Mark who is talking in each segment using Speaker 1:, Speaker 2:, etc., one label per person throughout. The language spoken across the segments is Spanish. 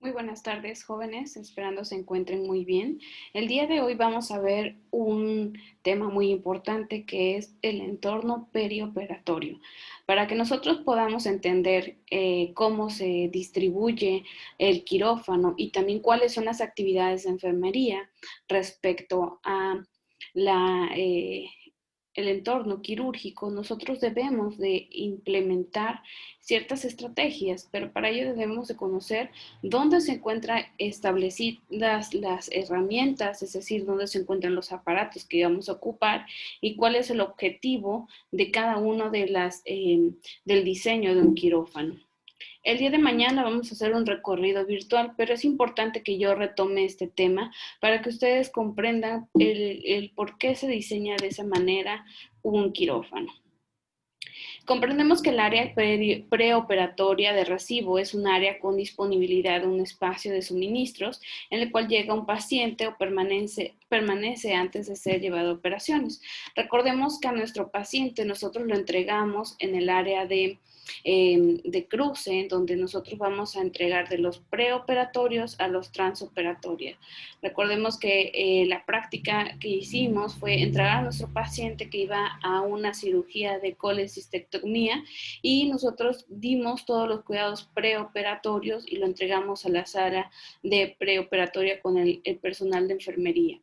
Speaker 1: Muy buenas tardes, jóvenes, esperando se encuentren muy bien. El día de hoy vamos a ver un tema muy importante que es el entorno perioperatorio. Para que nosotros podamos entender cómo se distribuye el quirófano y también cuáles son las actividades de enfermería respecto a la, el entorno quirúrgico, nosotros debemos de implementar ciertas estrategias, pero para ello debemos de conocer dónde se encuentran establecidas las herramientas, es decir, dónde se encuentran los aparatos que vamos a ocupar y cuál es el objetivo de cada uno de del diseño de un quirófano. El día de mañana vamos a hacer un recorrido virtual, pero es importante que yo retome este tema para que ustedes comprendan el por qué se diseña de esa manera un quirófano. Comprendemos que el área preoperatoria de recibo es un área con disponibilidad de un espacio de suministros en el cual llega un paciente o permanece antes de ser llevado a operaciones. Recordemos que a nuestro paciente nosotros lo entregamos en el área de cruce, donde nosotros vamos a entregar de los preoperatorios a los transoperatorios. Recordemos que la práctica que hicimos fue entregar a nuestro paciente que iba a una cirugía de colecistectomía y nosotros dimos todos los cuidados preoperatorios y lo entregamos a la sala de preoperatoria con el personal de enfermería.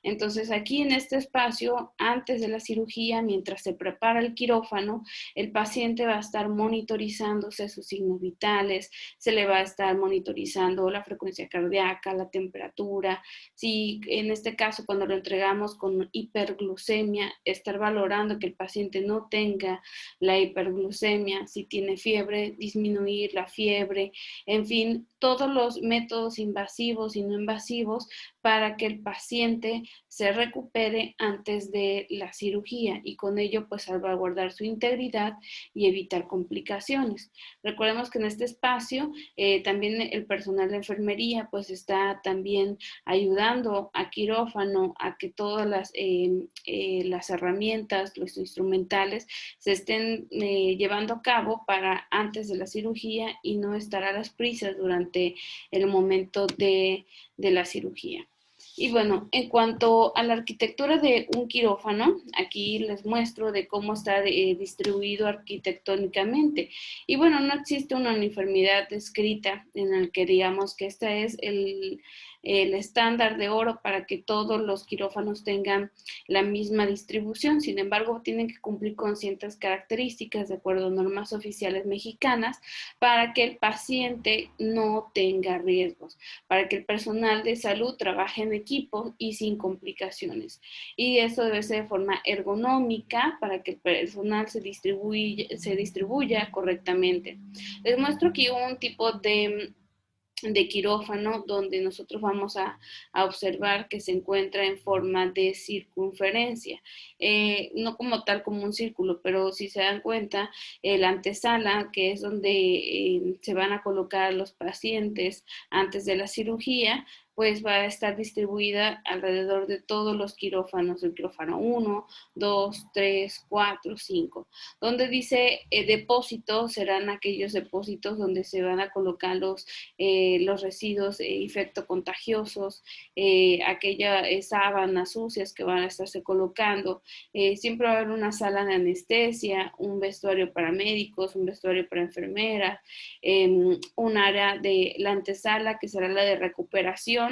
Speaker 1: Entonces aquí en este espacio, antes de la cirugía, mientras se prepara el quirófano, el paciente va a estar monitorizándose sus signos vitales, se le va a estar monitorizando la frecuencia cardíaca, la temperatura. Si en este caso cuando lo entregamos con hiperglucemia, estar valorando que el paciente no tenga la hiperglucemia, si tiene fiebre, disminuir la fiebre, en fin, todos los métodos invasivos y no invasivos para que el paciente se recupere antes de la cirugía y con ello pues salvaguardar su integridad y evitar complicaciones. Recordemos que en este espacio también el personal de enfermería pues está también ayudando a quirófano a que todas las herramientas, los instrumentales se estén llevando a cabo para antes de la cirugía y no estar a las prisas durante el momento de la cirugía. Y bueno, en cuanto a la arquitectura de un quirófano, aquí les muestro de cómo está distribuido arquitectónicamente. Y bueno, no existe una uniformidad escrita en el que digamos que este es el estándar de oro para que todos los quirófanos tengan la misma distribución. Sin embargo, tienen que cumplir con ciertas características de acuerdo a normas oficiales mexicanas para que el paciente no tenga riesgos, para que el personal de salud trabaje en equipo y sin complicaciones. Y eso debe ser de forma ergonómica para que el personal se distribuya correctamente. Les muestro aquí un tipo de quirófano donde nosotros vamos a observar que se encuentra en forma de circunferencia, no como tal como un círculo, pero si se dan cuenta, la antesala, que es donde se van a colocar los pacientes antes de la cirugía, pues va a estar distribuida alrededor de todos los quirófanos, el quirófano 1, 2, 3, 4, 5. Donde dice depósitos, serán aquellos depósitos donde se van a colocar los residuos infectocontagiosos, aquellas sábanas sucias que van a estarse colocando. Siempre va a haber una sala de anestesia, un vestuario para médicos, un vestuario para enfermeras, un área de la antesala que será la de recuperación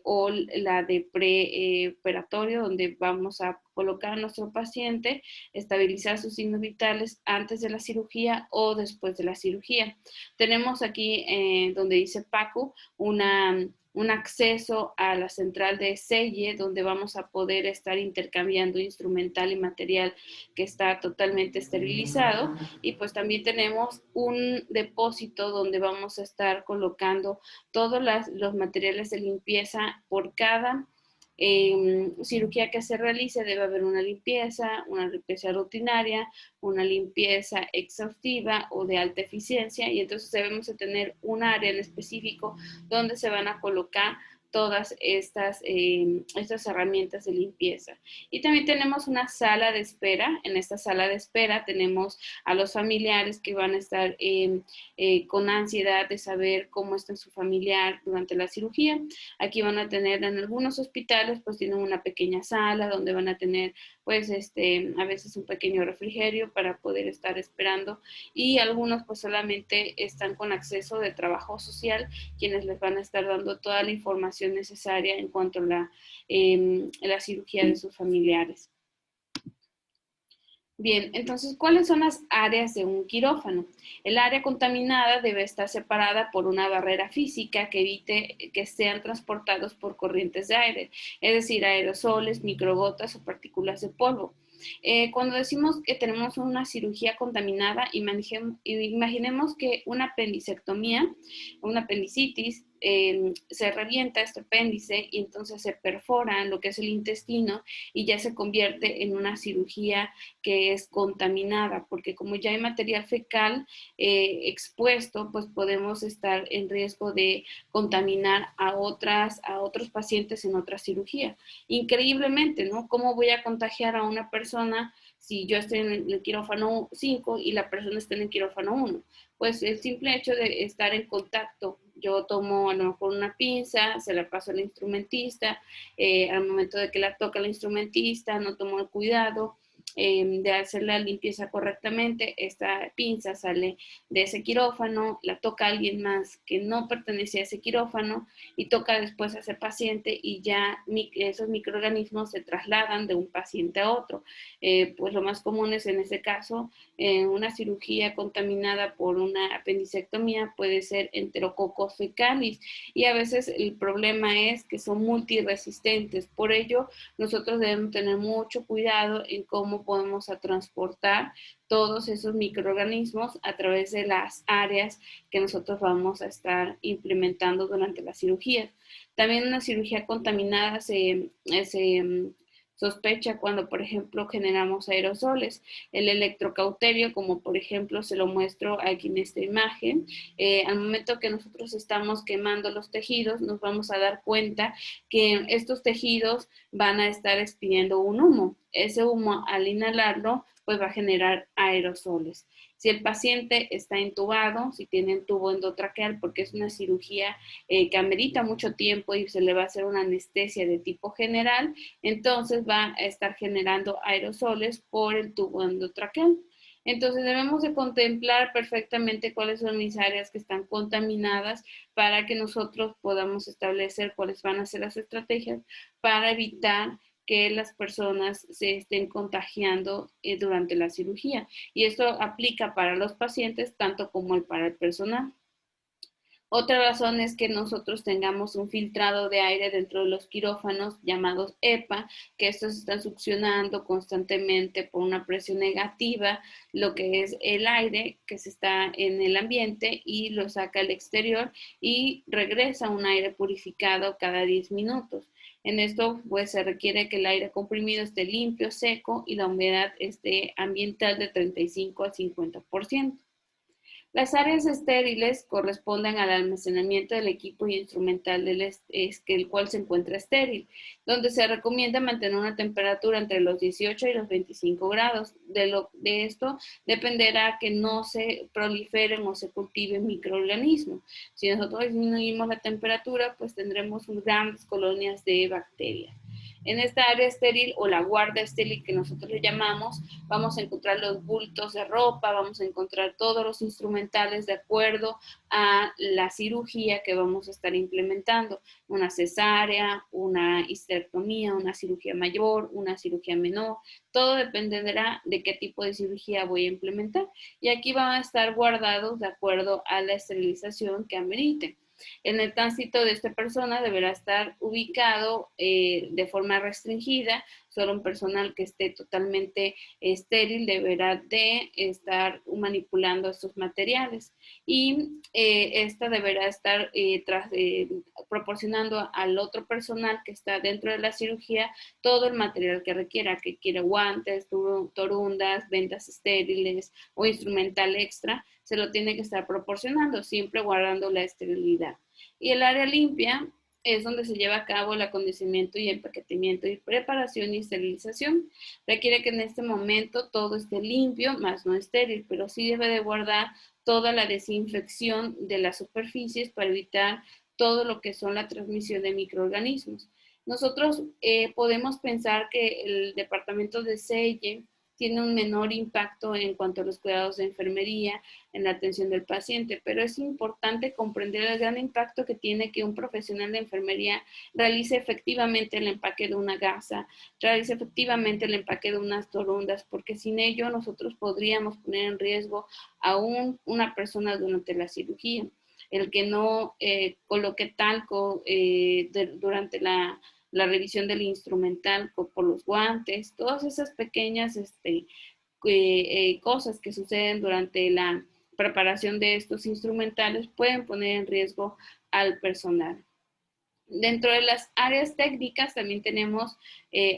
Speaker 1: o la de preoperatorio, donde vamos a colocar a nuestro paciente, estabilizar sus signos vitales antes de la cirugía o después de la cirugía. Tenemos aquí donde dice PACU un acceso a la central de selle donde vamos a poder estar intercambiando instrumental y material que está totalmente esterilizado, y pues también tenemos un depósito donde vamos a estar colocando todos los materiales de limpieza por cada cirugía que se realice. Debe haber una limpieza rutinaria, una limpieza exhaustiva o de alta eficiencia, y entonces debemos de tener un área en específico donde se van a colocar todas estas herramientas de limpieza. Y también tenemos una sala de espera. En esta sala de espera tenemos a los familiares que van a estar con ansiedad de saber cómo está su familiar durante la cirugía. Aquí van a tener en algunos hospitales, pues tienen una pequeña sala donde van a tener, pues, a veces un pequeño refrigerio para poder estar esperando, y algunos pues solamente están con acceso de trabajo social, quienes les van a estar dando toda la información necesaria en cuanto a la cirugía de sus familiares. Bien, entonces, ¿cuáles son las áreas de un quirófano? El área contaminada debe estar separada por una barrera física que evite que sean transportados por corrientes de aire, es decir, aerosoles, microgotas o partículas de polvo. Cuando decimos que tenemos una cirugía contaminada, imaginemos que una apendicectomía, una apendicitis, se revienta este apéndice y entonces se perfora en lo que es el intestino y ya se convierte en una cirugía que es contaminada, porque como ya hay material fecal expuesto, pues podemos estar en riesgo de contaminar a otros pacientes en otra cirugía. Increíblemente, ¿no? ¿Cómo voy a contagiar a una persona si yo estoy en el quirófano 5 y la persona está en el quirófano 1? Pues el simple hecho de estar en contacto, yo tomo a lo mejor una pinza, se la paso al instrumentista, al momento de que la toca el instrumentista, no tomo el cuidado de hacer la limpieza correctamente, esta pinza sale de ese quirófano, la toca alguien más que no pertenece a ese quirófano y toca después a ese paciente y ya esos microorganismos se trasladan de un paciente a otro. Pues lo más común es en este caso una cirugía contaminada por una apendicectomía puede ser Enterococcus fecalis, y a veces el problema es que son multiresistentes. Por ello, nosotros debemos tener mucho cuidado en cómo podemos transportar todos esos microorganismos a través de las áreas que nosotros vamos a estar implementando durante la cirugía. También una cirugía contaminada se sospecha cuando, por ejemplo, generamos aerosoles. El electrocauterio, como por ejemplo se lo muestro aquí en esta imagen, al momento que nosotros estamos quemando los tejidos, nos vamos a dar cuenta que estos tejidos van a estar expidiendo un humo. Ese humo, al inhalarlo, pues va a generar aerosoles. Si el paciente está intubado, si tiene un tubo endotraqueal, porque es una cirugía que amerita mucho tiempo y se le va a hacer una anestesia de tipo general, entonces va a estar generando aerosoles por el tubo endotraqueal. Entonces debemos de contemplar perfectamente cuáles son mis áreas que están contaminadas para que nosotros podamos establecer cuáles van a ser las estrategias para evitar que las personas se estén contagiando durante la cirugía. Y esto aplica para los pacientes tanto como para el personal. Otra razón es que nosotros tengamos un filtrado de aire dentro de los quirófanos llamados EPA, que estos están succionando constantemente por una presión negativa lo que es el aire que se está en el ambiente y lo saca al exterior y regresa un aire purificado cada 10 minutos. En esto pues se requiere que el aire comprimido esté limpio, seco y la humedad esté ambiental de 35 al 50%. Las áreas estériles corresponden al almacenamiento del equipo y instrumental el cual se encuentra estéril, donde se recomienda mantener una temperatura entre los 18 y los 25 grados. De esto dependerá que no se proliferen o se cultiven microorganismos. Si nosotros disminuimos la temperatura, pues tendremos grandes colonias de bacterias. En esta área estéril o la guarda estéril que nosotros le llamamos, vamos a encontrar los bultos de ropa, vamos a encontrar todos los instrumentales de acuerdo a la cirugía que vamos a estar implementando. Una cesárea, una histerectomía, una cirugía mayor, una cirugía menor. Todo dependerá de qué tipo de cirugía voy a implementar. Y aquí van a estar guardados de acuerdo a la esterilización que amerite. En el tránsito de esta persona deberá estar ubicado de forma restringida. Solo un personal que esté totalmente estéril deberá de estar manipulando estos materiales y esta deberá estar proporcionando al otro personal que está dentro de la cirugía todo el material que requiera, que quiera guantes, torundas, vendas estériles o instrumental extra, se lo tiene que estar proporcionando, siempre guardando la esterilidad. Y el área limpia es donde se lleva a cabo el acondicionamiento y empaquetamiento y preparación y esterilización. Requiere que en este momento todo esté limpio, más no estéril, pero sí debe de guardar toda la desinfección de las superficies para evitar todo lo que son la transmisión de microorganismos. Nosotros podemos pensar que el departamento de selle tiene un menor impacto en cuanto a los cuidados de enfermería, en la atención del paciente, pero es importante comprender el gran impacto que tiene que un profesional de enfermería realice efectivamente el empaque de una gasa, realice efectivamente el empaque de unas torundas, porque sin ello nosotros podríamos poner en riesgo a una persona durante la cirugía. El que no coloque talco durante la revisión del instrumental por los guantes, todas esas pequeñas cosas que suceden durante la preparación de estos instrumentales pueden poner en riesgo al personal. Dentro de las áreas técnicas también tenemos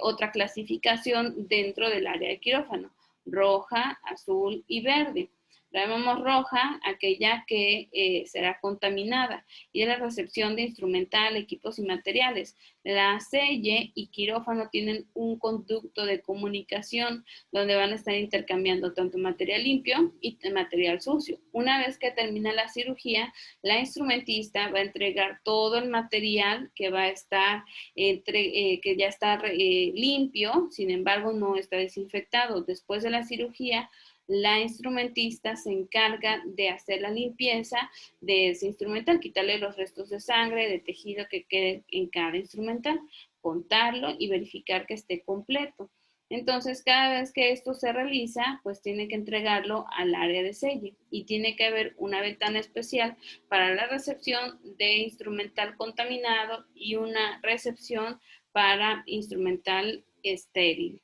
Speaker 1: otra clasificación dentro del área de quirófano, roja, azul y verde. La llamamos roja, aquella que será contaminada, y es la recepción de instrumental, equipos y materiales. La selle y quirófano tienen un conducto de comunicación donde van a estar intercambiando tanto material limpio y material sucio. Una vez que termina la cirugía, la instrumentista va a entregar todo el material que va a estar, que ya está limpio, sin embargo no está desinfectado. Después de la cirugía, la instrumentista se encarga de hacer la limpieza de ese instrumental, quitarle los restos de sangre, de tejido que quede en cada instrumental, contarlo y verificar que esté completo. Entonces, cada vez que esto se realiza, pues tiene que entregarlo al área de selle y tiene que haber una ventana especial para la recepción de instrumental contaminado y una recepción para instrumental estéril.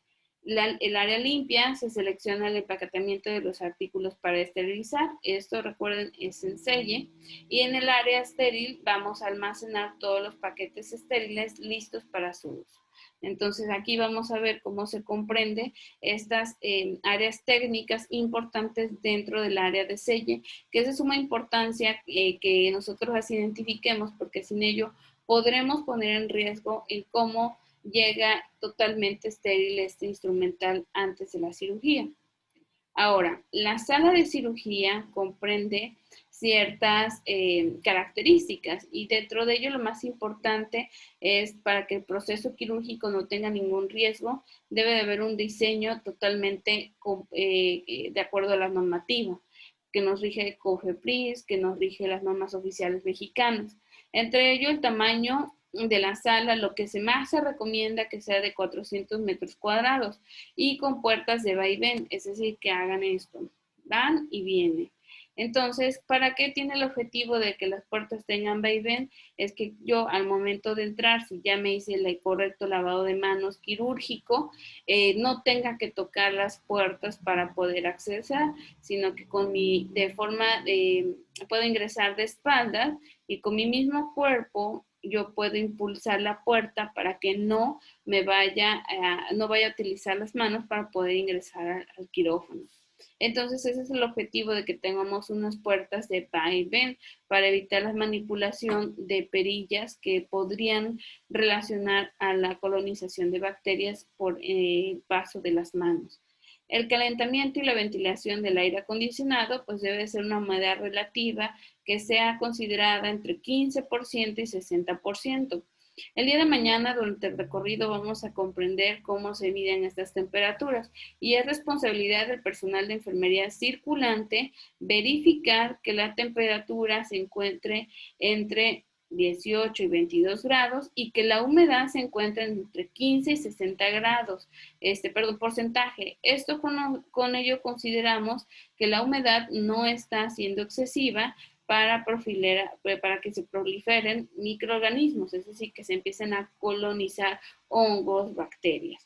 Speaker 1: El área limpia se selecciona el empaquetamiento de los artículos para esterilizar. Esto, recuerden, es en selle. Y en el área estéril vamos a almacenar todos los paquetes estériles listos para su uso. Entonces, aquí vamos a ver cómo se comprende estas áreas técnicas importantes dentro del área de selle, que es de suma importancia que nosotros las identifiquemos, porque sin ello podremos poner en riesgo el cómo llega totalmente estéril este instrumental antes de la cirugía. Ahora, la sala de cirugía comprende ciertas características y dentro de ello lo más importante es para que el proceso quirúrgico no tenga ningún riesgo, debe de haber un diseño totalmente de acuerdo a la normativa que nos rige COFEPRIS, que nos rige las normas oficiales mexicanas. Entre ello, el tamaño de la sala, lo que más se recomienda que sea de 400 metros cuadrados y con puertas de va y ven, es decir, que hagan esto, van y vienen. Entonces, ¿para qué tiene el objetivo de que las puertas tengan va y ven? Es que yo al momento de entrar, si ya me hice el correcto lavado de manos quirúrgico, no tenga que tocar las puertas para poder acceder, sino que puedo ingresar de espaldas y con mi mismo cuerpo yo puedo impulsar la puerta para que no vaya a utilizar las manos para poder ingresar al quirófano. Entonces ese es el objetivo de que tengamos unas puertas de va y ven para evitar la manipulación de perillas que podrían relacionar a la colonización de bacterias por el paso de las manos. El calentamiento y la ventilación del aire acondicionado pues debe ser una humedad relativa que sea considerada entre 15% y 60%. El día de mañana, durante el recorrido, vamos a comprender cómo se miden estas temperaturas y es responsabilidad del personal de enfermería circulante verificar que la temperatura se encuentre entre 18 y 22 grados y que la humedad se encuentre entre 15 y 60 grados, porcentaje. Esto con ello consideramos que la humedad no está siendo excesiva para que se proliferen microorganismos, es decir, que se empiecen a colonizar hongos, bacterias.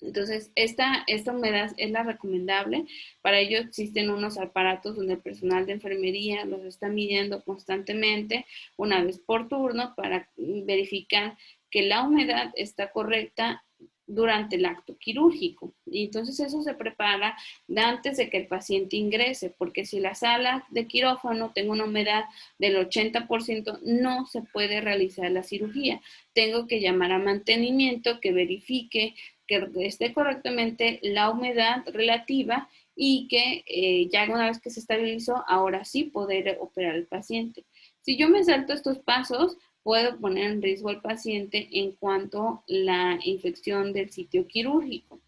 Speaker 1: Entonces, esta humedad es la recomendable. Para ello existen unos aparatos donde el personal de enfermería los está midiendo constantemente, una vez por turno, para verificar que la humedad está correcta durante el acto quirúrgico. Y entonces eso se prepara antes de que el paciente ingrese, porque si la sala de quirófano tengo una humedad del 80%, no se puede realizar la cirugía. Tengo que llamar a mantenimiento que verifique que esté correctamente la humedad relativa y que ya una vez que se estabilizó, ahora sí poder operar al paciente. Si yo me salto estos pasos, puedo poner en riesgo al paciente en cuanto a la infección del sitio quirúrgico.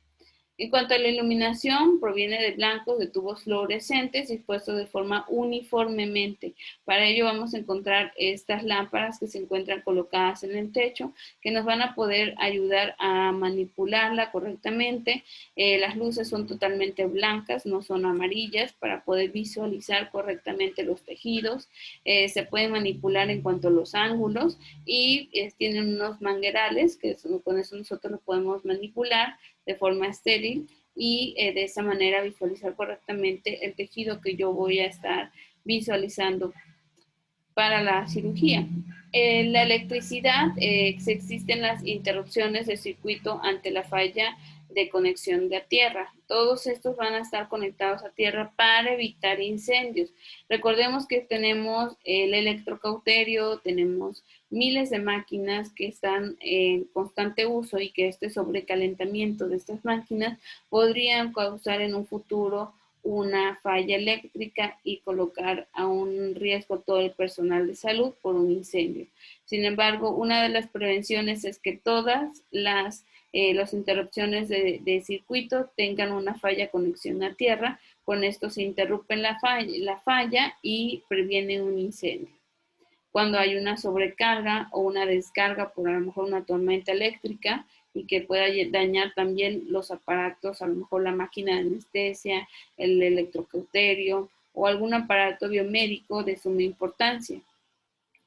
Speaker 1: En cuanto a la iluminación, proviene de blancos de tubos fluorescentes dispuestos de forma uniformemente. Para ello vamos a encontrar estas lámparas que se encuentran colocadas en el techo, que nos van a poder ayudar a manipularla correctamente. Las luces son totalmente blancas, no son amarillas, para poder visualizar correctamente los tejidos. Se pueden manipular en cuanto a los ángulos y tienen unos manguerales, que con eso nosotros lo podemos manipular de forma estéril y de esa manera visualizar correctamente el tejido que yo voy a estar visualizando para la cirugía. La electricidad, existen las interrupciones de circuito ante la falla de conexión de tierra. Todos estos van a estar conectados a tierra para evitar incendios. Recordemos que tenemos el electrocauterio, tenemos miles de máquinas que están en constante uso y que este sobrecalentamiento de estas máquinas podrían causar en un futuro una falla eléctrica y colocar a un riesgo todo el personal de salud por un incendio. Sin embargo, una de las prevenciones es que todas las interrupciones de circuito tengan una falla conexión a tierra. Con esto se interrumpe la falla y previene un incendio. Cuando hay una sobrecarga o una descarga por a lo mejor una tormenta eléctrica y que pueda dañar también los aparatos, a lo mejor la máquina de anestesia, el electrocauterio o algún aparato biomédico de suma importancia.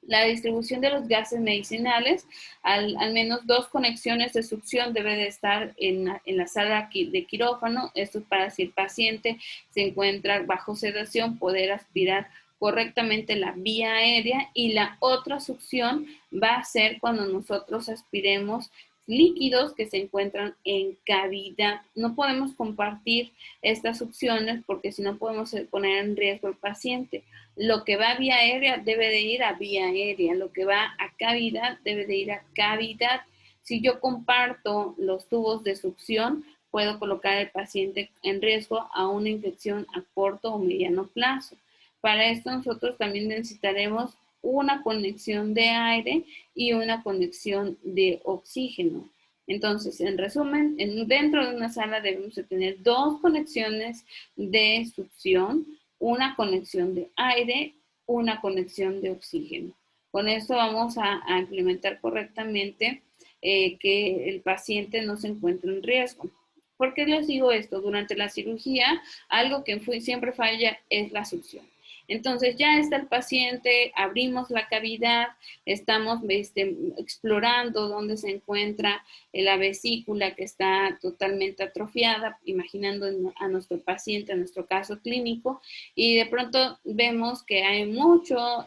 Speaker 1: La distribución de los gases medicinales, al menos 2 conexiones de succión debe de estar en la sala de quirófano. Esto es para si el paciente se encuentra bajo sedación, poder aspirar correctamente la vía aérea, y la otra succión va a ser cuando nosotros aspiremos líquidos que se encuentran en cavidad. No podemos compartir estas succiones porque si no podemos poner en riesgo al paciente. Lo que va a vía aérea debe de ir a vía aérea, lo que va a cavidad debe de ir a cavidad. Si yo comparto los tubos de succión, puedo colocar al paciente en riesgo a una infección a corto o mediano plazo. Para esto nosotros también necesitaremos una conexión de aire y una conexión de oxígeno. Entonces, en resumen, dentro de una sala debemos de tener 2 conexiones de succión, una conexión de aire, una conexión de oxígeno. Con esto vamos a implementar correctamente que el paciente no se encuentre en riesgo. ¿Por qué les digo esto? Durante la cirugía, algo que siempre falla es la succión. Entonces ya está el paciente, abrimos la cavidad, estamos explorando dónde se encuentra la vesícula que está totalmente atrofiada, imaginando a nuestro paciente, a nuestro caso clínico, y de pronto vemos que hay muchas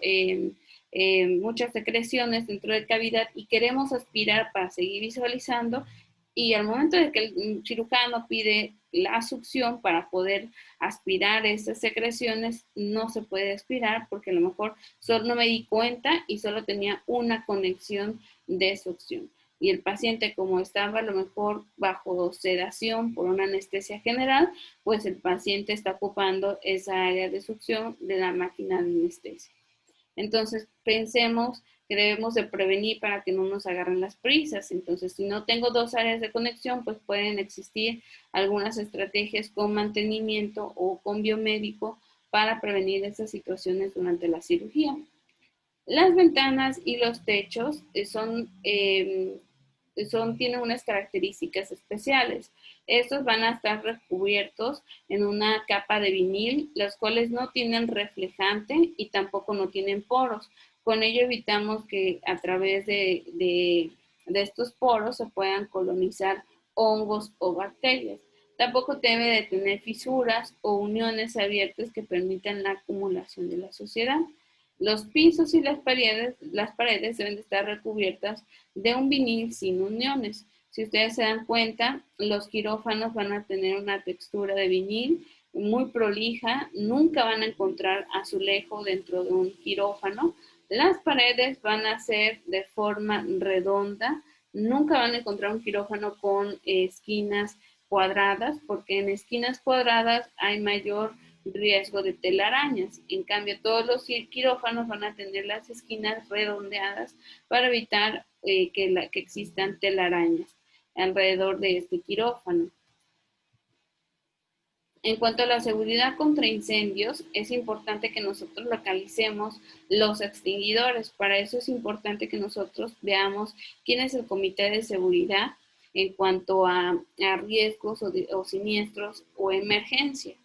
Speaker 1: secreciones dentro de la cavidad y queremos aspirar para seguir visualizando, y al momento de que el cirujano pide la succión para poder aspirar esas secreciones, no se puede aspirar porque a lo mejor solo no me di cuenta y solo tenía una conexión de succión. Y el paciente, como estaba a lo mejor bajo sedación por una anestesia general, pues el paciente está ocupando esa área de succión de la máquina de anestesia. Entonces, pensemos que debemos de prevenir para que no nos agarren las prisas. Entonces, si no tengo 2 áreas de conexión, pues pueden existir algunas estrategias con mantenimiento o con biomédico para prevenir esas situaciones durante la cirugía. Las ventanas y los techos tienen unas características especiales. Estos van a estar recubiertos en una capa de vinil, las cuales no tienen reflejante y tampoco no tienen poros. Con ello evitamos que a través de estos poros se puedan colonizar hongos o bacterias. Tampoco debe de tener fisuras o uniones abiertas que permitan la acumulación de la suciedad. Los pisos y las paredes deben de estar recubiertas de un vinil sin uniones. Si ustedes se dan cuenta, los quirófanos van a tener una textura de vinil muy prolija, nunca van a encontrar azulejo dentro de un quirófano. Las paredes van a ser de forma redonda, nunca van a encontrar un quirófano con esquinas cuadradas, porque en esquinas cuadradas hay mayor riesgo de telarañas. En cambio, todos los quirófanos van a tener las esquinas redondeadas para evitar que existan telarañas alrededor de este quirófano. En cuanto a la seguridad contra incendios, es importante que nosotros localicemos los extinguidores. Para eso es importante que nosotros veamos quién es el comité de seguridad en cuanto a riesgos o siniestros o emergencia.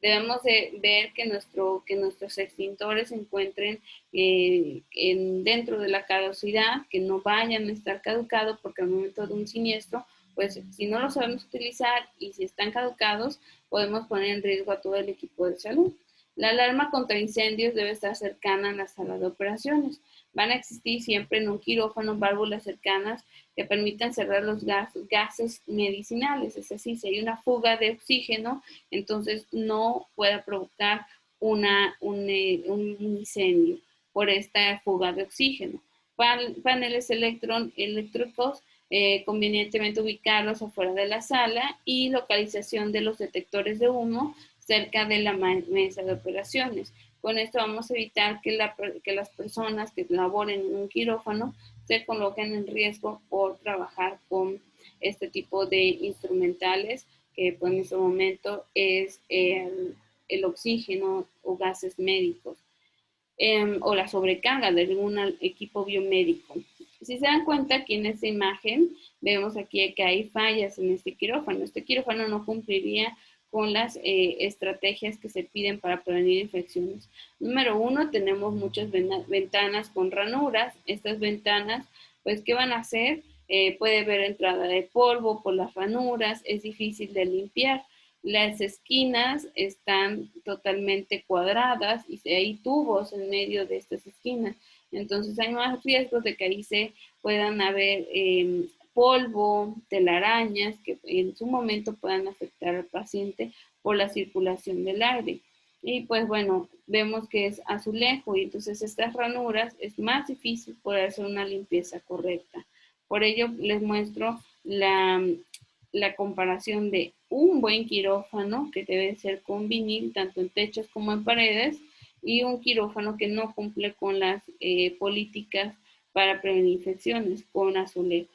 Speaker 1: Debemos de ver que nuestros extintores se encuentren dentro de la caducidad, que no vayan a estar caducados, porque al momento de un siniestro, pues si no lo sabemos utilizar y si están caducados, podemos poner en riesgo a todo el equipo de salud. La alarma contra incendios debe estar cercana a la sala de operaciones. Van a existir siempre en un quirófano válvulas cercanas que permitan cerrar los gases medicinales. Es decir, si hay una fuga de oxígeno, entonces no pueda provocar un incendio por esta fuga de oxígeno. Paneles eléctricos convenientemente ubicarlos afuera de la sala y localización de los detectores de humo cerca de la mesa de operaciones. Con esto vamos a evitar que las personas que laboren en un quirófano se coloquen en riesgo por trabajar con este tipo de instrumentales que pues, en este momento es el oxígeno o gases médicos o la sobrecarga de algún equipo biomédico. Si se dan cuenta, aquí en esta imagen vemos aquí que hay fallas en este quirófano. Este quirófano no cumpliría con las estrategias que se piden para prevenir infecciones. Número 1, tenemos muchas ventanas con ranuras. Estas ventanas, pues, ¿qué van a hacer? Puede haber entrada de polvo por las ranuras, es difícil de limpiar. Las esquinas están totalmente cuadradas y hay tubos en medio de estas esquinas. Entonces hay más riesgos de que ahí se puedan haber polvo, telarañas que en su momento puedan afectar al paciente por la circulación del aire. Y pues bueno, vemos que es azulejo y entonces estas ranuras es más difícil poder hacer una limpieza correcta. Por ello les muestro la comparación de un buen quirófano que debe ser con vinil, tanto en techos como en paredes, y un quirófano que no cumple con las políticas para prevenir infecciones con azulejo.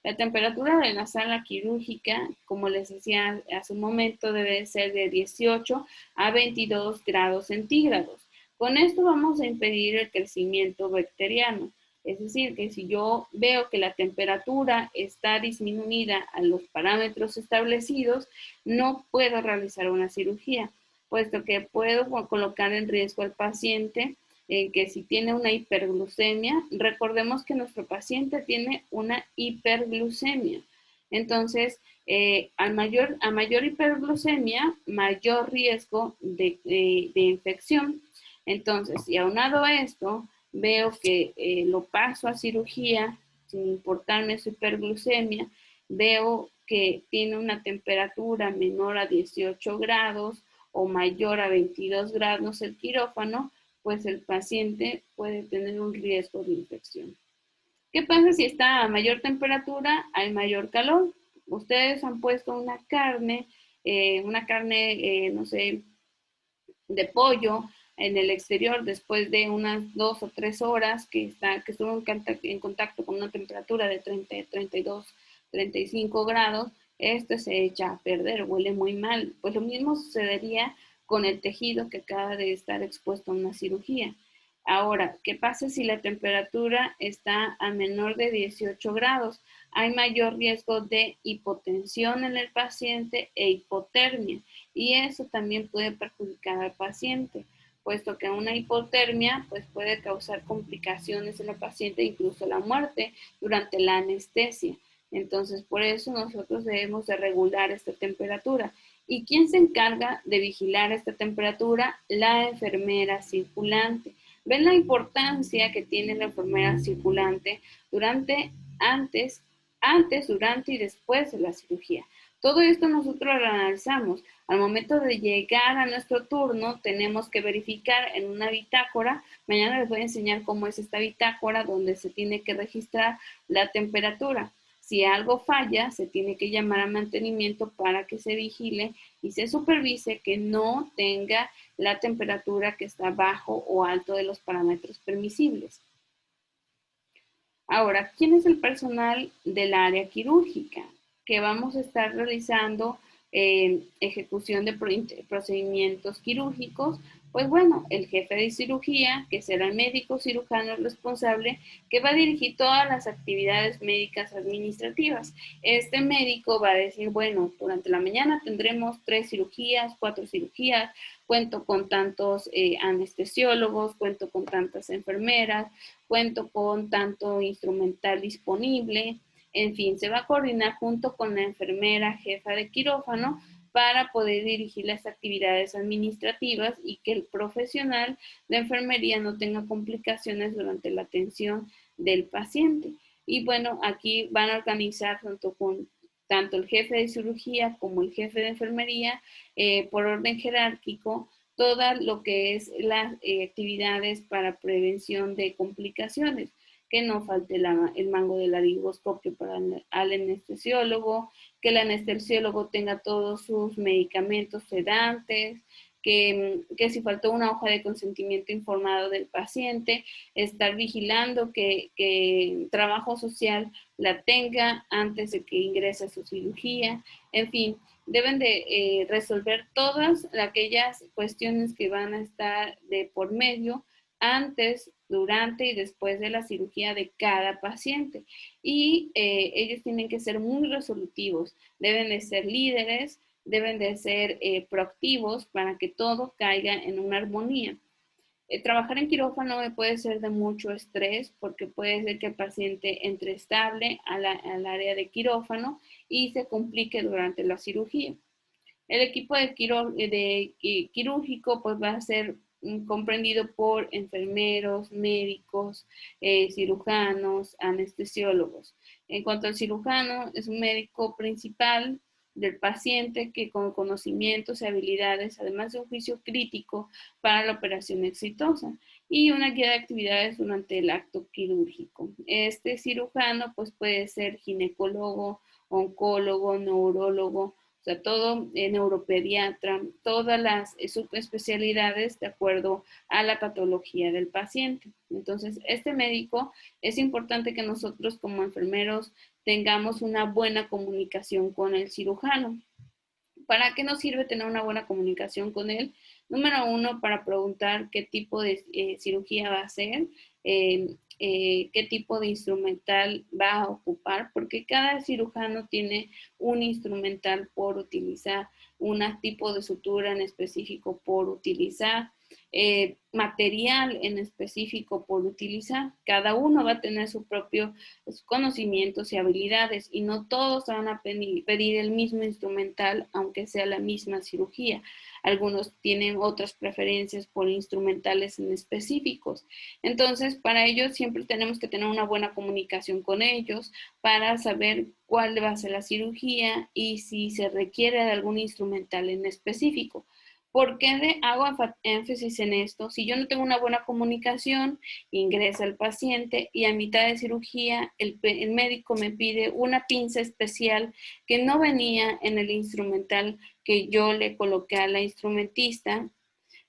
Speaker 1: La temperatura de la sala quirúrgica, como les decía hace un momento, debe ser de 18 a 22 grados centígrados. Con esto vamos a impedir el crecimiento bacteriano. Es decir, que si yo veo que la temperatura está disminuida a los parámetros establecidos, no puedo realizar una cirugía, puesto que puedo colocar en riesgo al paciente que si tiene una hiperglucemia, recordemos que nuestro paciente tiene una hiperglucemia. Entonces, a mayor hiperglucemia, mayor riesgo de infección. Entonces, y aunado a esto, veo que lo paso a cirugía sin importarme su hiperglucemia, veo que tiene una temperatura menor a 18 grados o mayor a 22 grados el quirófano, pues el paciente puede tener un riesgo de infección. ¿Qué pasa si está a mayor temperatura, hay mayor calor? Ustedes han puesto una carne, no sé, de pollo en el exterior después de unas 2 o 3 horas que estuvo en contacto con una temperatura de 30, 32, 35 grados, esto se echa a perder, huele muy mal. Pues lo mismo sucedería con el tejido que acaba de estar expuesto a una cirugía. Ahora, ¿qué pasa si la temperatura está a menor de 18 grados? Hay mayor riesgo de hipotensión en el paciente e hipotermia, y eso también puede perjudicar al paciente, puesto que una hipotermia pues, puede causar complicaciones en el paciente, incluso la muerte durante la anestesia. Entonces, por eso nosotros debemos de regular esta temperatura. ¿Y quién se encarga de vigilar esta temperatura? La enfermera circulante. ¿Ven la importancia que tiene la enfermera circulante antes antes, durante y después de la cirugía. Todo esto nosotros lo analizamos. Al momento de llegar a nuestro turno, tenemos que verificar en una bitácora. Mañana les voy a enseñar cómo es esta bitácora donde se tiene que registrar la temperatura. Si algo falla, se tiene que llamar a mantenimiento para que se vigile y se supervise que no tenga la temperatura que está bajo o alto de los parámetros permisibles. Ahora, ¿quién es el personal del área quirúrgica? Que vamos a estar realizando ejecución de procedimientos quirúrgicos. Pues bueno, el jefe de cirugía, que será el médico cirujano responsable, que va a dirigir todas las actividades médicas administrativas. Este médico va a decir, bueno, durante la mañana tendremos 3 cirugías, 4 cirugías, cuento con tantos anestesiólogos, cuento con tantas enfermeras, cuento con tanto instrumental disponible, en fin, se va a coordinar junto con la enfermera jefa de quirófano para poder dirigir las actividades administrativas y que el profesional de enfermería no tenga complicaciones durante la atención del paciente. Y bueno, aquí van a organizar tanto el jefe de cirugía como el jefe de enfermería por orden jerárquico todo lo que es las actividades para prevención de complicaciones, que no falte el mango del laringoscopio para el anestesiólogo, que el anestesiólogo tenga todos sus medicamentos sedantes, que si faltó una hoja de consentimiento informado del paciente, estar vigilando que trabajo social la tenga antes de que ingrese a su cirugía, en fin, deben de resolver todas aquellas cuestiones que van a estar de por medio antes, durante y después de la cirugía de cada paciente. Y ellos tienen que ser muy resolutivos, deben de ser líderes, deben de ser proactivos para que todo caiga en una armonía. Trabajar en quirófano puede ser de mucho estrés porque puede ser que el paciente entre estable al área de quirófano y se complique durante la cirugía. El equipo de quirúrgico pues va a ser comprendido por enfermeros, médicos, cirujanos, anestesiólogos. En cuanto al cirujano, es un médico principal del paciente que con conocimientos y habilidades, además de un juicio crítico para la operación exitosa y una guía de actividades durante el acto quirúrgico. Este cirujano pues puede ser ginecólogo, oncólogo, neurólogo, o sea, todo neuropediatra, todas las subespecialidades de acuerdo a la patología del paciente. Entonces, este médico es importante que nosotros como enfermeros tengamos una buena comunicación con el cirujano. ¿Para qué nos sirve tener una buena comunicación con él? Número uno, para preguntar qué tipo de cirugía va a hacer, qué tipo de instrumental va a ocupar, porque cada cirujano tiene un instrumental por utilizar, un tipo de sutura en específico por utilizar, material en específico por utilizar. Cada uno va a tener sus propios conocimientos y habilidades y no todos van a pedir el mismo instrumental aunque sea la misma cirugía. Algunos tienen otras preferencias por instrumentales en específicos. Entonces, para ello siempre tenemos que tener una buena comunicación con ellos para saber cuál va a ser la cirugía y si se requiere de algún instrumental en específico. ¿Por qué hago énfasis en esto? Si yo no tengo una buena comunicación, ingresa el paciente y a mitad de cirugía el médico me pide una pinza especial que no venía en el instrumental que yo le coloqué a la instrumentista,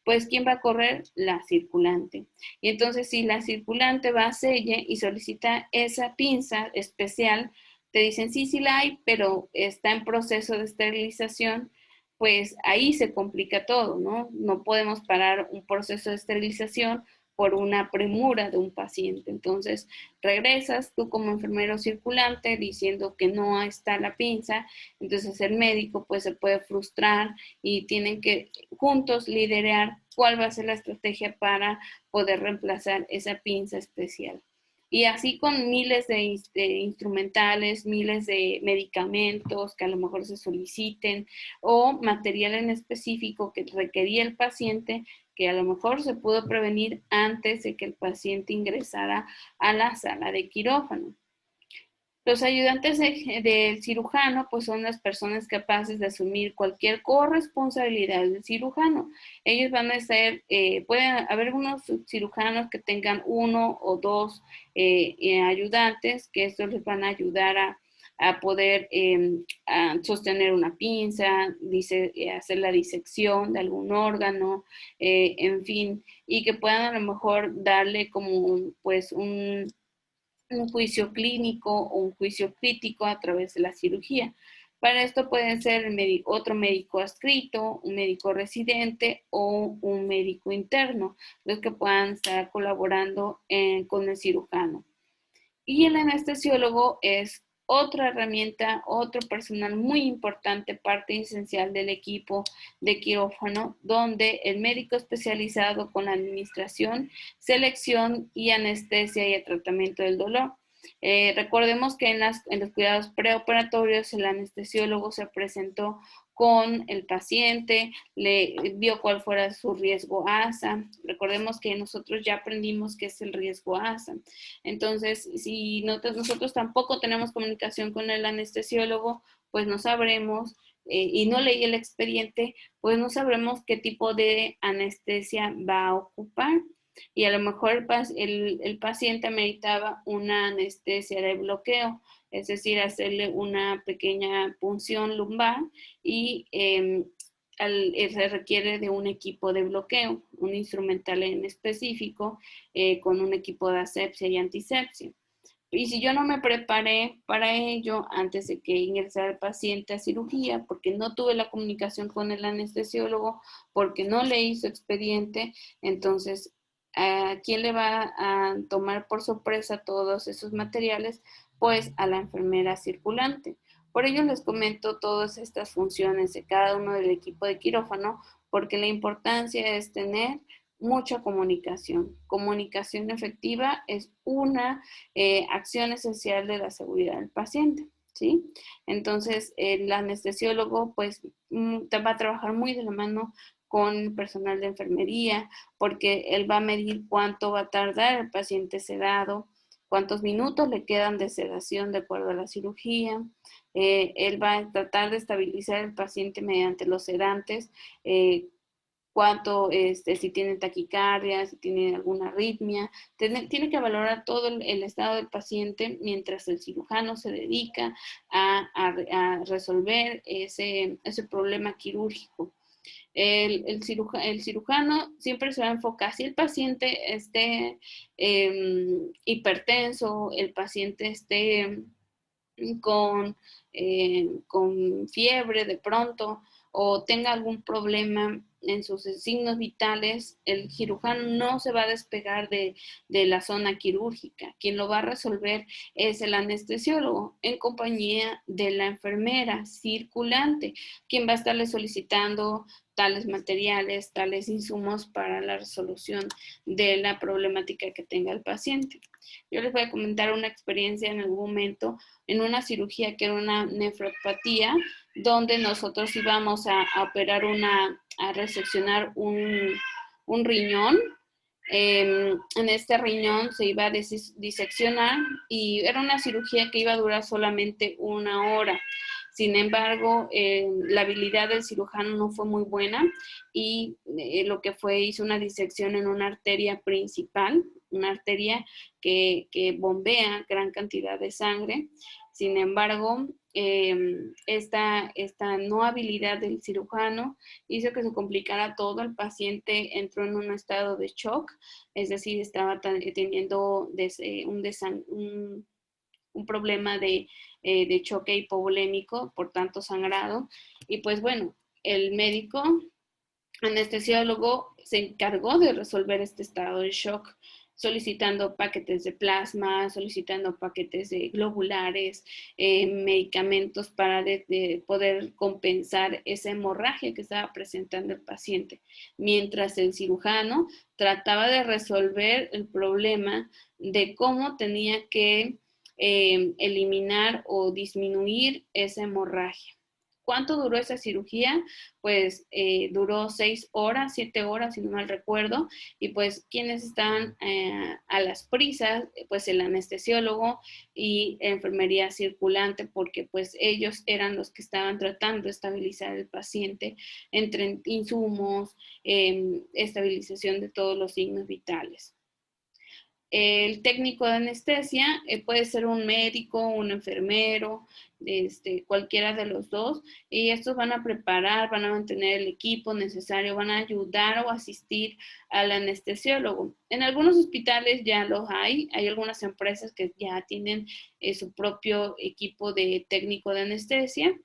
Speaker 1: pues ¿quién va a correr? La circulante. Y entonces si la circulante va a Selle y solicita esa pinza especial, te dicen sí, sí la hay, pero está en proceso de esterilización, pues ahí se complica todo, ¿no? No podemos parar un proceso de esterilización por una premura de un paciente. Entonces, regresas tú como enfermero circulante diciendo que no está la pinza, entonces el médico pues se puede frustrar y tienen que juntos liderar cuál va a ser la estrategia para poder reemplazar esa pinza especial. Y así con miles de instrumentales, miles de medicamentos que a lo mejor se soliciten o material en específico que requería el paciente que a lo mejor se pudo prevenir antes de que el paciente ingresara a la sala de quirófano. Los ayudantes del cirujano pues son las personas capaces de asumir cualquier corresponsabilidad del cirujano. Ellos van a ser, pueden haber unos cirujanos que tengan uno o dos ayudantes, que estos les van a ayudar a poder a sostener una pinza, hacer la disección de algún órgano, en fin, y que puedan a lo mejor darle como pues un juicio clínico o un juicio crítico a través de la cirugía. Para esto pueden ser otro médico adscrito, un médico residente o un médico interno, los que puedan estar colaborando con el cirujano. Y el anestesiólogo es otra herramienta, otro personal muy importante, parte esencial del equipo de quirófano, donde el médico especializado con la administración, selección y anestesia y el tratamiento del dolor. Recordemos que en los cuidados preoperatorios el anestesiólogo se presentó con el paciente, le vio cuál fuera su riesgo ASA. Recordemos que nosotros ya aprendimos qué es el riesgo ASA. Entonces, si nosotros tampoco tenemos comunicación con el anestesiólogo, pues no sabremos, y no leí el expediente, pues no sabremos qué tipo de anestesia va a ocupar. Y a lo mejor el paciente ameritaba una anestesia de bloqueo, es decir, hacerle una pequeña punción lumbar y se requiere de un equipo de bloqueo, un instrumental en específico, con un equipo de asepsia y antisepsia. Y si yo no me preparé para ello antes de que ingresara el paciente a cirugía, porque no tuve la comunicación con el anestesiólogo, porque no leí su expediente, entonces, ¿a quién le va a tomar por sorpresa todos esos materiales? Pues a la enfermera circulante. Por ello les comento todas estas funciones de cada uno del equipo de quirófano, porque la importancia es tener mucha comunicación. Comunicación efectiva es una acción esencial de la seguridad del paciente, ¿sí? Entonces, el anestesiólogo, pues, va a trabajar muy de la mano con el personal de enfermería, porque él va a medir cuánto va a tardar el paciente sedado, cuántos minutos le quedan de sedación de acuerdo a la cirugía. Él va a tratar de estabilizar al paciente mediante los sedantes, cuánto, si tiene taquicardia, si tiene alguna arritmia. Tiene que valorar todo el estado del paciente mientras el cirujano se dedica a resolver ese problema quirúrgico. El cirujano siempre se va a enfocar si el paciente esté hipertenso, el paciente esté con fiebre de pronto o tenga algún problema en sus signos vitales, el cirujano no se va a despegar de la zona quirúrgica. Quien lo va a resolver es el anestesiólogo en compañía de la enfermera circulante, quien va a estarle solicitando tales materiales, tales insumos para la resolución de la problemática que tenga el paciente. Yo les voy a comentar una experiencia en algún momento en una cirugía que era una nefropatía, donde nosotros íbamos a operar a reseccionar un riñón. En este riñón se iba a diseccionar y era una cirugía que iba a durar solamente 1 hora. Sin embargo, la habilidad del cirujano no fue muy buena y lo que hizo una disección en una arteria principal, una arteria que bombea gran cantidad de sangre. Sin embargo, esta no habilidad del cirujano hizo que se complicara todo. El paciente entró en un estado de shock, es decir, estaba teniendo un problema de choque hipovolémico por tanto sangrado. Y pues bueno, el médico anestesiólogo se encargó de resolver este estado de shock, solicitando paquetes de plasma, solicitando paquetes de globulares, medicamentos para poder compensar esa hemorragia que estaba presentando el paciente, mientras el cirujano trataba de resolver el problema de cómo tenía que eliminar o disminuir esa hemorragia. ¿Cuánto duró esa cirugía? Pues duró 6 horas, 7 horas, si no mal recuerdo, y pues quienes estaban a las prisas, pues el anestesiólogo y enfermería circulante, porque pues ellos eran los que estaban tratando de estabilizar al paciente entre insumos, estabilización de todos los signos vitales. El técnico de anestesia puede ser un médico, un enfermero, cualquiera de los dos, y estos van a preparar, van a mantener el equipo necesario, van a ayudar o asistir al anestesiólogo. En algunos hospitales ya los hay algunas empresas que ya tienen su propio equipo de técnico de anestesia.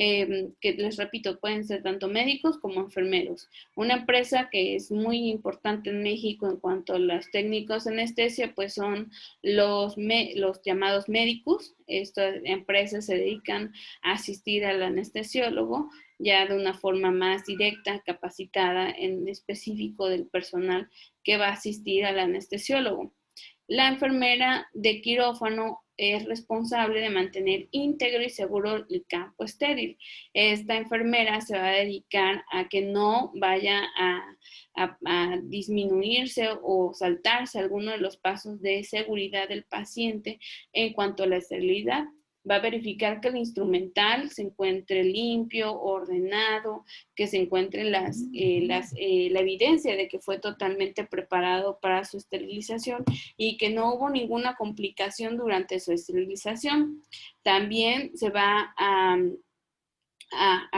Speaker 1: Que les repito, pueden ser tanto médicos como enfermeros. Una empresa que es muy importante en México en cuanto a los técnicos de anestesia, pues son los llamados médicos. Estas empresas se dedican a asistir al anestesiólogo ya de una forma más directa, capacitada en específico del personal que va a asistir al anestesiólogo. La enfermera de quirófano es responsable de mantener íntegro y seguro el campo estéril. Esta enfermera se va a dedicar a que no vaya a disminuirse o saltarse alguno de los pasos de seguridad del paciente en cuanto a la esterilidad. Va a verificar que el instrumental se encuentre limpio, ordenado, que se encuentre la evidencia de que fue totalmente preparado para su esterilización y que no hubo ninguna complicación durante su esterilización. También se va a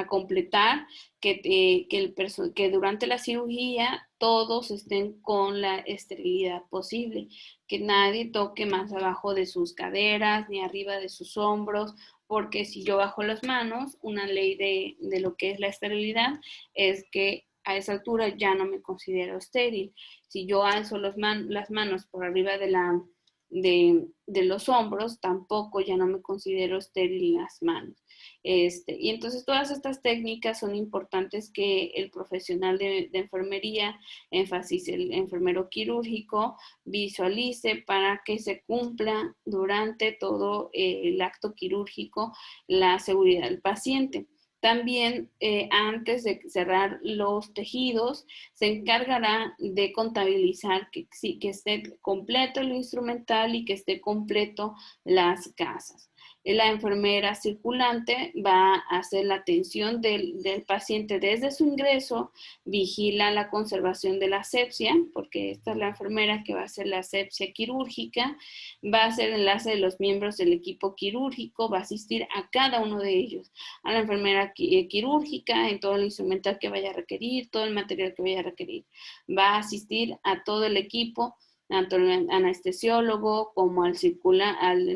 Speaker 1: completar que durante la cirugía todos estén con la esterilidad posible, que nadie toque más abajo de sus caderas ni arriba de sus hombros, porque si yo bajo las manos, una ley de lo que es la esterilidad es que a esa altura ya no me considero estéril. Si yo alzo las manos por arriba de los hombros, tampoco ya no me considero estéril en las manos. Y entonces todas estas técnicas son importantes que el profesional de enfermería, énfasis el enfermero quirúrgico, visualice para que se cumpla durante todo el acto quirúrgico la seguridad del paciente. También antes de cerrar los tejidos, se encargará de contabilizar que esté completo el instrumental y que esté completo las casas. La enfermera circulante va a hacer la atención del paciente desde su ingreso, vigila la conservación de la asepsia, porque esta es la enfermera que va a hacer la asepsia quirúrgica, va a hacer el enlace de los miembros del equipo quirúrgico, va a asistir a cada uno de ellos, a la enfermera quirúrgica en todo el instrumental que vaya a requerir, todo el material que vaya a requerir. Va a asistir a todo el equipo, tanto al anestesiólogo como al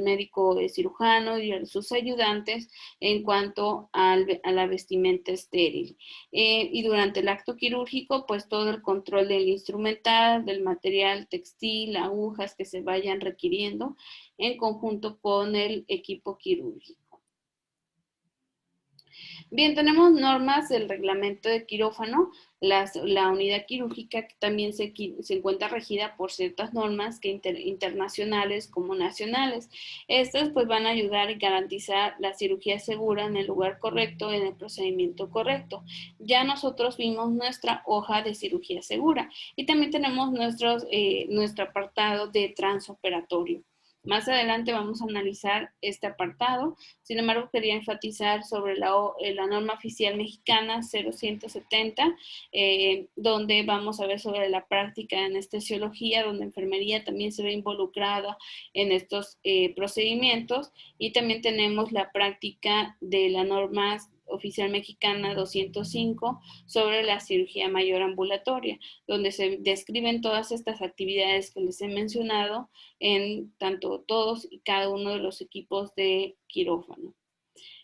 Speaker 1: médico cirujano y a sus ayudantes en cuanto a la vestimenta estéril. Y durante el acto quirúrgico, pues todo el control del instrumental, del material textil, agujas que se vayan requiriendo en conjunto con el equipo quirúrgico. Bien, tenemos normas del reglamento de quirófano, la unidad quirúrgica que también se encuentra regida por ciertas normas que internacionales como nacionales. Estas pues van a ayudar y garantizar la cirugía segura en el lugar correcto, en el procedimiento correcto. Ya nosotros vimos nuestra hoja de cirugía segura y también tenemos nuestro apartado de transoperatorio. Más adelante vamos a analizar este apartado. Sin embargo, quería enfatizar sobre la norma oficial mexicana 0170, donde vamos a ver sobre la práctica de anestesiología, donde enfermería también se ve involucrada en estos procedimientos. Y también tenemos la práctica de la norma oficial mexicana 205 sobre la cirugía mayor ambulatoria, donde se describen todas estas actividades que les he mencionado en tanto todos y cada uno de los equipos de quirófano.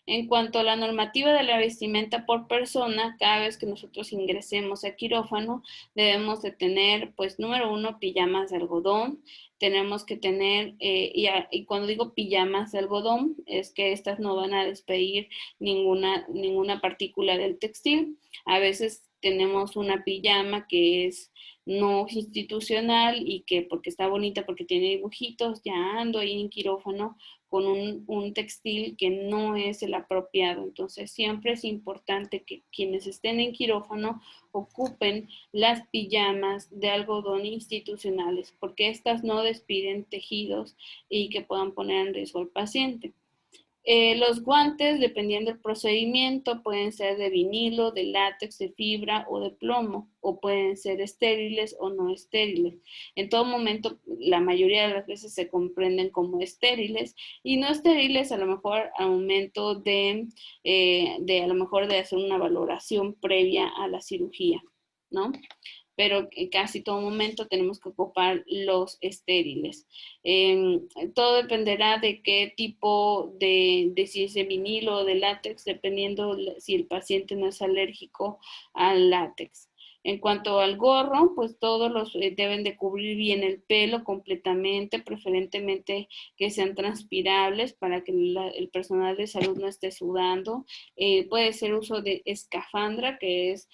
Speaker 1: En cuanto a la normativa de la vestimenta por persona, cada vez que nosotros ingresemos a quirófano, debemos de tener, pues, número uno, pijamas de algodón. Tenemos que tener, y cuando digo pijamas de algodón, es que estas no van a despedir ninguna partícula del textil. A veces tenemos una pijama que es no institucional y que porque está bonita, porque tiene dibujitos, ya ando ahí en quirófano con un textil que no es el apropiado. Entonces siempre es importante que quienes estén en quirófano ocupen las pijamas de algodón institucionales, porque estas no despiden tejidos y que puedan poner en riesgo al paciente. Los guantes, dependiendo del procedimiento, pueden ser de vinilo, de látex, de fibra o de plomo, o pueden ser estériles o no estériles. En todo momento, la mayoría de las veces se comprenden como estériles y no estériles a lo mejor al momento a lo mejor de hacer una valoración previa a la cirugía, ¿no? Pero en casi todo momento tenemos que ocupar los estériles. Todo dependerá de qué tipo de si es de vinilo o de látex, dependiendo si el paciente no es alérgico al látex. En cuanto al gorro, pues todos los deben de cubrir bien el pelo completamente, preferentemente que sean transpirables para que el personal de salud no esté sudando. Puede ser uso de escafandra, que es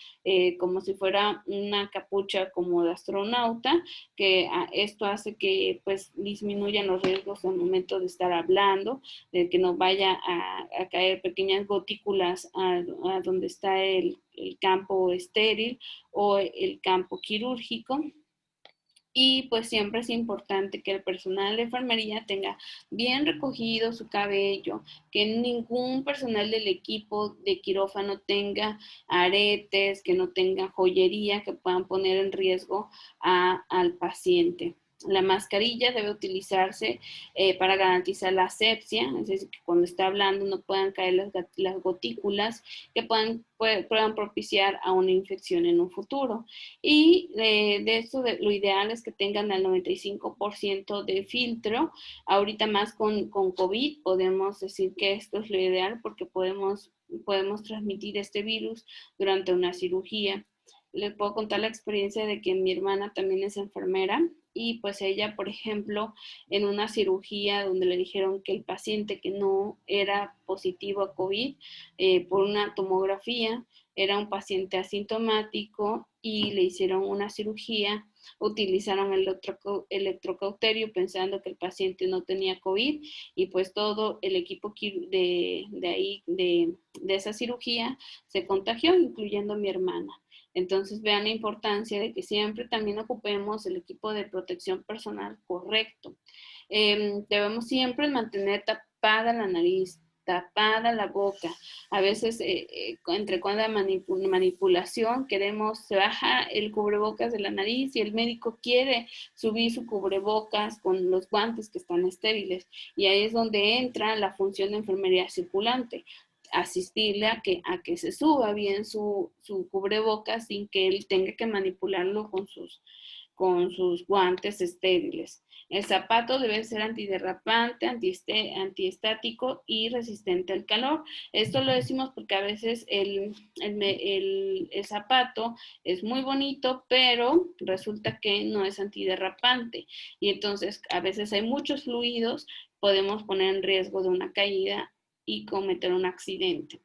Speaker 1: como si fuera una capucha como de astronauta, que esto hace que pues disminuyan los riesgos al momento de estar hablando, de que no vaya a caer pequeñas gotículas a donde está el campo estéril o el campo quirúrgico. Y pues siempre es importante que el personal de enfermería tenga bien recogido su cabello, que ningún personal del equipo de quirófano tenga aretes, que no tenga joyería que puedan poner en riesgo al paciente. La mascarilla debe utilizarse para garantizar la asepsia, es decir, que cuando está hablando no puedan caer las gotículas que puedan propiciar a una infección en un futuro. Y de esto, lo ideal es que tengan el 95% de filtro. Ahorita más con COVID podemos decir que esto es lo ideal porque podemos transmitir este virus durante una cirugía. Les puedo contar la experiencia de que mi hermana también es enfermera y pues ella, por ejemplo, en una cirugía donde le dijeron que el paciente que no era positivo a COVID por una tomografía, era un paciente asintomático y le hicieron una cirugía, utilizaron el electrocauterio pensando que el paciente no tenía COVID y pues todo el equipo de esa cirugía se contagió, incluyendo mi hermana. Entonces vean la importancia de que siempre también ocupemos el equipo de protección personal correcto. Debemos siempre mantener tapada la nariz, tapada la boca. A veces entre cada manipulación se baja el cubrebocas de la nariz y el médico quiere subir su cubrebocas con los guantes que están estériles. Y ahí es donde entra la función de enfermería circulante, asistirle a que se suba bien su cubrebocas sin que él tenga que manipularlo con sus guantes estériles. El zapato debe ser antiderrapante, antiestático y resistente al calor. Esto lo decimos porque a veces el zapato es muy bonito, pero resulta que no es antiderrapante. Y entonces a veces hay muchos fluidos, podemos poner en riesgo de una caída y cometer un accidente.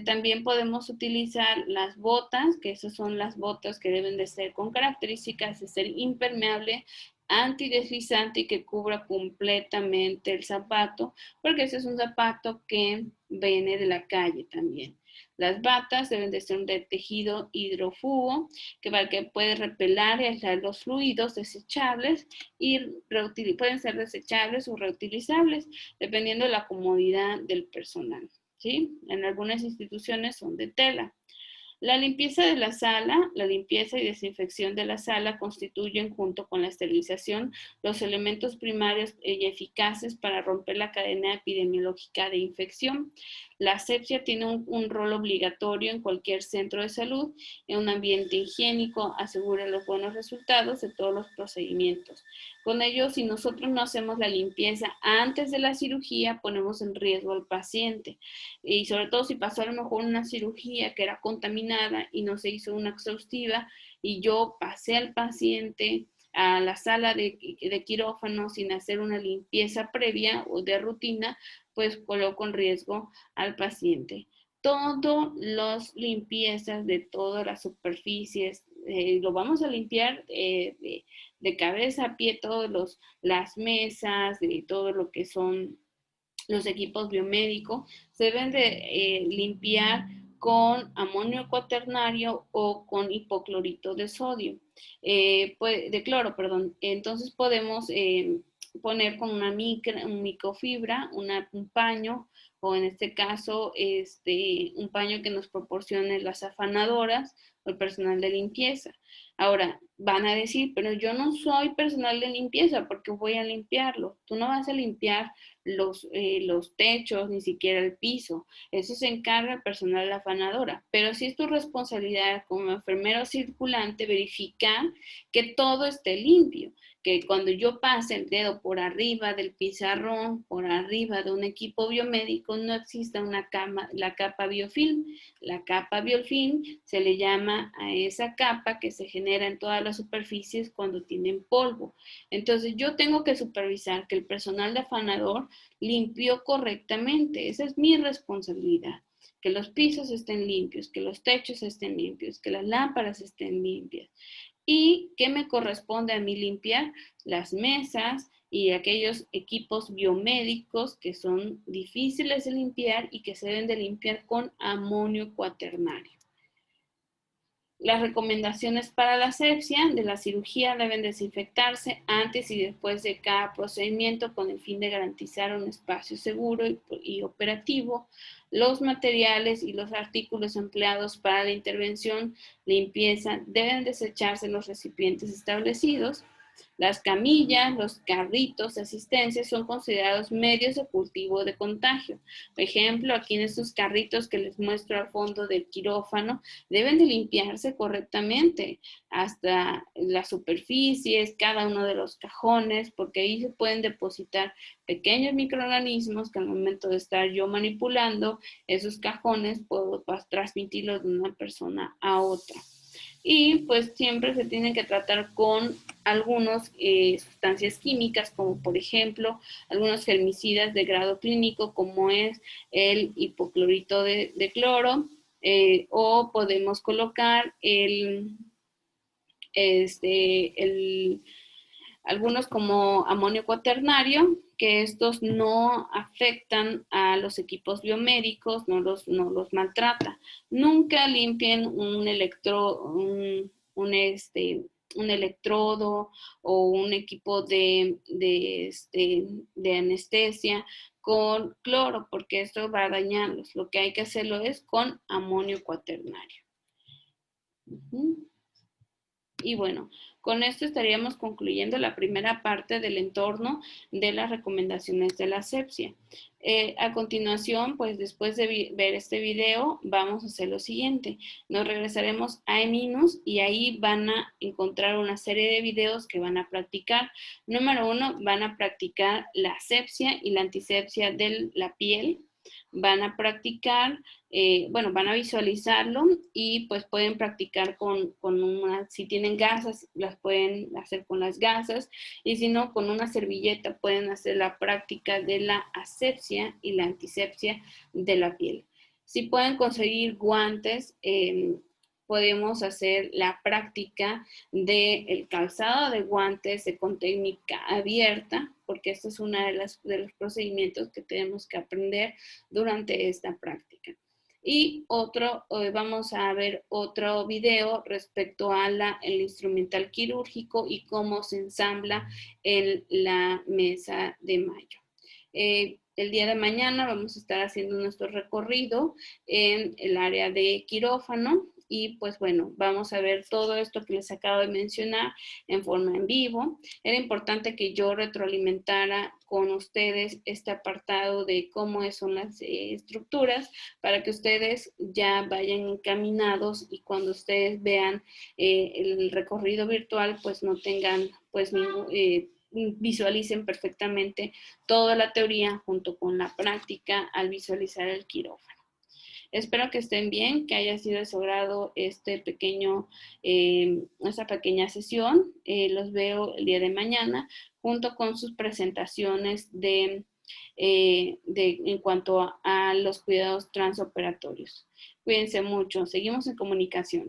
Speaker 1: También podemos utilizar las botas, que esas son las botas que deben de ser con características de ser impermeable, antideslizante y que cubra completamente el zapato, porque ese es un zapato que viene de la calle también. Las batas deben de ser de tejido hidrófugo, que puede repelar y aislar los fluidos desechables y pueden ser desechables o reutilizables, dependiendo de la comodidad del personal. ¿Sí? En algunas instituciones son de tela. La limpieza de la sala, la limpieza y desinfección de la sala constituyen, junto con la esterilización, los elementos primarios y eficaces para romper la cadena epidemiológica de infección. La asepsia tiene un rol obligatorio en cualquier centro de salud. En un ambiente higiénico asegura los buenos resultados de todos los procedimientos. Con ello, si nosotros no hacemos la limpieza antes de la cirugía, ponemos en riesgo al paciente. Y sobre todo si pasó a lo mejor una cirugía que era contaminada y no se hizo una exhaustiva y yo pasé al paciente a la sala de quirófano sin hacer una limpieza previa o de rutina, pues coloco en riesgo al paciente. Todas las limpiezas de todas las superficies lo vamos a limpiar de cabeza a pie, todas las mesas, de todo lo que son los equipos biomédicos, se deben de limpiar con amonio cuaternario o con hipoclorito de sodio, de cloro, perdón. Entonces podemos poner con una microfibra, un paño, o en este caso, un paño que nos proporcione las afanadoras o el personal de limpieza. Ahora, van a decir, pero yo no soy personal de limpieza, ¿por qué voy a limpiarlo? Tú no vas a limpiar los techos, ni siquiera el piso. Eso se encarga el personal de la afanadora. Pero sí es tu responsabilidad como enfermero circulante verificar que todo esté limpio, que cuando yo pase el dedo por arriba del pizarrón, por arriba de un equipo biomédico, no exista la capa biofilm. La capa biofilm se le llama a esa capa que se genera en todas las superficies cuando tienen polvo. Entonces yo tengo que supervisar que el personal de afanador limpió correctamente. Esa es mi responsabilidad. Que los pisos estén limpios, que los techos estén limpios, que las lámparas estén limpias. ¿Y qué me corresponde a mí limpiar? Las mesas y aquellos equipos biomédicos que son difíciles de limpiar y que se deben de limpiar con amonio cuaternario. Las recomendaciones para la asepsia de la cirugía deben desinfectarse antes y después de cada procedimiento con el fin de garantizar un espacio seguro y operativo. Los materiales y los artículos empleados para la intervención limpieza deben desecharse en los recipientes establecidos. Las camillas, los carritos de asistencia son considerados medios de cultivo de contagio. Por ejemplo, aquí en estos carritos que les muestro al fondo del quirófano, deben de limpiarse correctamente hasta las superficies, cada uno de los cajones, porque ahí se pueden depositar pequeños microorganismos que al momento de estar yo manipulando esos cajones puedo transmitirlos de una persona a otra. Y pues siempre se tienen que tratar con algunas sustancias químicas, como por ejemplo algunos germicidas de grado clínico, como es el hipoclorito de cloro, o podemos colocar algunos como amonio cuaternario, que estos no afectan a los equipos biomédicos, no los maltrata. Nunca limpien un electrodo o un equipo de anestesia con cloro, porque esto va a dañarlos. Lo que hay que hacerlo es con amonio cuaternario. Y bueno, con esto estaríamos concluyendo la primera parte del entorno de las recomendaciones de la asepsia. A continuación, pues después de ver este video, vamos a hacer lo siguiente. Nos regresaremos a eMinus y ahí van a encontrar una serie de videos que van a practicar. Número 1, van a practicar la asepsia y la antisepsia de la piel. Van a practicar, van a visualizarlo y pues pueden practicar si tienen gasas, las pueden hacer con las gasas, y si no, con una servilleta pueden hacer la práctica de la asepsia y la antisepsia de la piel. Si pueden conseguir guantes, podemos hacer la práctica del calzado de guantes con técnica abierta, porque esto es uno de los procedimientos que tenemos que aprender durante esta práctica. Y vamos a ver otro video respecto a el instrumental quirúrgico y cómo se ensambla en la mesa de Mayo. El día de mañana vamos a estar haciendo nuestro recorrido en el área de quirófano. Y pues bueno, vamos a ver todo esto que les acabo de mencionar en forma en vivo. Era importante que yo retroalimentara con ustedes este apartado de cómo son las estructuras para que ustedes ya vayan encaminados y cuando ustedes vean el recorrido virtual, pues no tengan pues visualicen perfectamente toda la teoría junto con la práctica al visualizar el quirófano. Espero que estén bien, que haya sido de su agrado esta pequeña sesión. Los veo el día de mañana junto con sus presentaciones en cuanto a los cuidados transoperatorios. Cuídense mucho, seguimos en comunicación.